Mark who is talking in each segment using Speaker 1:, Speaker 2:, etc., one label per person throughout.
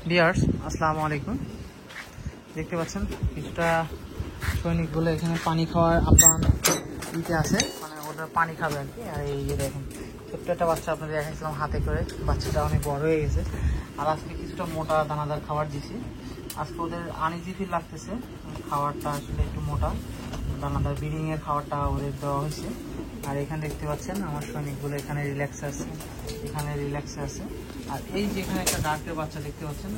Speaker 1: Viewers আসসালামু আলাইকুম। দেখতে পাচ্ছেন কিছুটা সৈনিকগুলো এখানে পানি খাওয়ার আপ্যায়ন দিতে আছে, মানে ওটা পানি খাবে আর কি। আর এই যে দেখুন ছোট্ট একটা বাচ্চা আপনাদের দেখাইছিলাম হাতে করে, বাচ্চাটা অনেক বড় হয়ে গেছে। আর আজকে কিছুটা মোটা দানাদার খাবার দিছি। আজকে ওদের আনইজি ফিল লাগতেছে, খাবারটা আসলে একটু মোটা দানাদার ব্রিডিংয়ের খাবারটা ওদের দেওয়া হয়েছে। আর এখানে দেখতে পাচ্ছেন আমার সৈনিকগুলো এখানে রিল্যাক্স আছে, এখানে রিল্যাক্সে আছে। আর এই যে এখানে একটা ডার্কের বাচ্চা দেখতে পাচ্ছেন,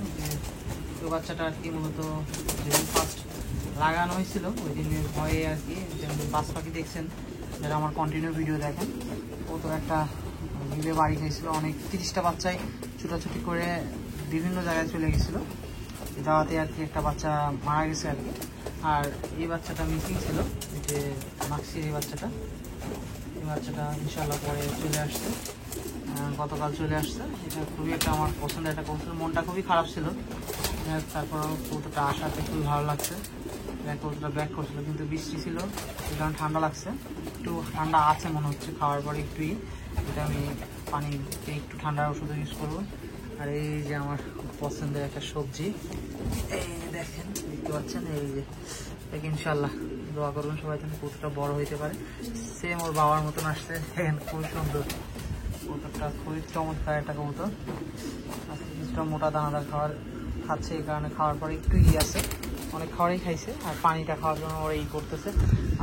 Speaker 1: ওই বাচ্চাটা আর কি মূলত যেদিন ফার্স্ট লাগানো হয়েছিল ওই দিনের ভয়ে আর কি, যেমন বাস পাখি দেখছেন যারা আমার কন্টিনিউ ভিডিও দেখেন, ও তো একটা গিলে বাড়ি খেয়েছিল, অনেক 30টা বাচ্চাই ছুটাছুটি করে বিভিন্ন জায়গায় চলে গেছিলো, যাওয়াতে আর কি একটা বাচ্চা মারা গেছে আর কি। আর এই বাচ্চাটা মিসিং ছিল, যে মাক্সির এই বাচ্চাটা ইনশাল্লাহ পরে চলে আসছে, গতকাল চলে আসছে। এটা খুবই একটা আমার পছন্দের একটা কৌশল, মনটা খুবই খারাপ ছিল, তারপরেও কৌতুটা আসাতে খুবই ভালো লাগছে। কৌতুটা ব্যাক করছিল কিন্তু বৃষ্টি ছিল, এই কারণে ঠান্ডা লাগছে, একটু ঠান্ডা আছে মনে হচ্ছে, খাওয়ার পরে একটুই এটা আমি পানিতে একটু ঠান্ডার ওষুধ ইউজ করবো। আর এই যে আমার খুব পছন্দের একটা সবজি, এই দেখেন দেখতে পাচ্ছেন, এই যে দেখেন ইনশাল্লাহ দোয়া করবেন সবাই যেন কৌতুটা বড় হইতে পারে, সেম ওর বাবার মতন আসছে। দেখেন খুবই সুন্দর কবুতরটা, খুবই চমৎকার একটা কবুতর। আজকে কিছুটা মোটা দানাদার খাবার খাচ্ছে, এই কারণে খাওয়ার পরে একটু আছে, অনেক খাবারই খাইছে। আর পানিটা খাওয়ার জন্য ওরা করতেছে।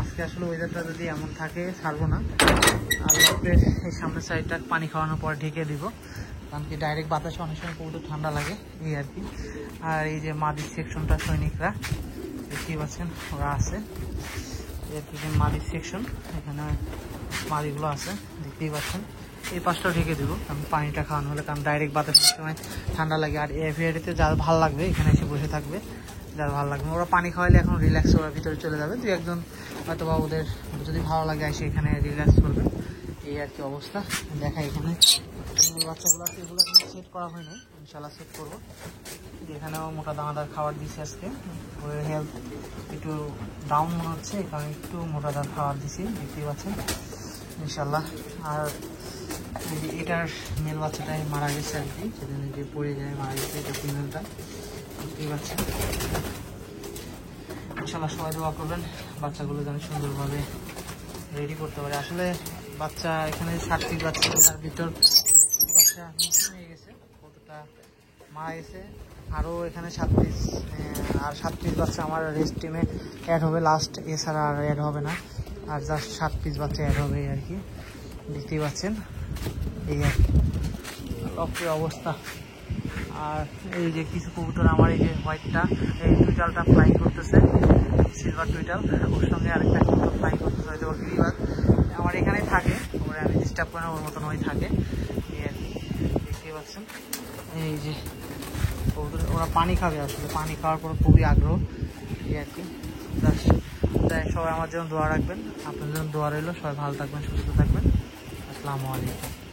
Speaker 1: আজকে আসলে ওয়েদারটা যদি এমন থাকে ছাড়বো না, আর রাত্রের এই সামনের সাইডটা পানি খাওয়ানোর পরে ঢেকে দিব, কারণ কি ডাইরেক্ট বাতাসে অনেক সময় কবুতর ঠান্ডা লাগে এই আর কি। আর এই যে মাদির সেকশনটা সৈনিকরা দেখতেই পাচ্ছেন ওরা আছে, এর কি মাদির সেকশন, এখানে মাদিগুলো আছে দেখতেই পাচ্ছেন। এই পাশটাও ঢেকে দেবো কারণ পানিটা খাওয়ানো হলে, কারণ ডাইরেক্ট বাতাসের সময় ঠান্ডা লাগে। আর এভিয়ারিতে যার ভালো লাগবে এখানে এসে বসে থাকবে, যার ভালো লাগবে। ওরা পানি খাওয়াইলে এখন রিল্যাক্স ওরা ভিতরে চলে যাবে, দু একজন হয়তো বা ওদের যদি ভালো লাগে এসে এখানে রিল্যাক্স করবে, এই আর কি অবস্থা। দেখা এখানে বাচ্চাগুলো আছে, এগুলো এখন সেট করা হয়নি, ইনশাল্লাহ সেট করবো। এখানেও মোটা দানাদার খাবার দিচ্ছি আজকে, ওদের হেলথ একটু ডাউন মনে হচ্ছে, এই কারণে একটু মোটা দানাদার খাবার দিচ্ছি, দেখতেই পাচ্ছেন ইনশাল্লাহ। আর এটার মেল বাচ্চাটাই মারা গেছে আর কি, সেদিন যে পড়ে যায় মারা গেছে, এটা ফিমেলটা দেখতেই পাচ্ছেন। ইনশাল্লাহ সবাই দোয়া করবেন বাচ্চাগুলো যেন সুন্দরভাবে রেডি করতে পারে। আসলে বাচ্চা এখানে 60 পিস বাচ্চা, তার ভিতর বাচ্চা মিসিং হয়ে গেছে, কতটা মারা গেছে। আরও এখানে 7 পিস, আর 7 পিস বাচ্চা আমার রেস্ট টিমে অ্যাড হবে লাস্ট, এছাড়া আর অ্যাড হবে না, আর জাস্ট 7 পিস বাচ্চা অ্যাড হবে আর কি, দেখতেই পাচ্ছেন এই আর কি অপ্রিয় অবস্থা। আর এই যে কিছু কবুতর আমার এই যে হোয়াইটটা, এই টুইটালটা ফ্লাইং করতেছে, সিলভার টুইটাল, ওর সঙ্গে আরেকটা কবুতর ফ্লাইং করতেছে, হয়তো ওর গিরিবাজ আমার এখানেই থাকে, ওরা আমি ডিস্টার্ব করে না, ওর মতন ওই থাকে এই আর কি, দেখতেই পাচ্ছেন। এই যে কবুতর ওরা পানি খাবে, আসলে পানি খাওয়ার পর খুবই আগ্রহ এই আর কি। তাই সবাই আমার জন্য দোয়া রাখবেন, আপনার জন্য দোয়া রইল, সবাই ভালো থাকবেন, সুস্থ থাকবেন। আসসালামু আলাইকুম।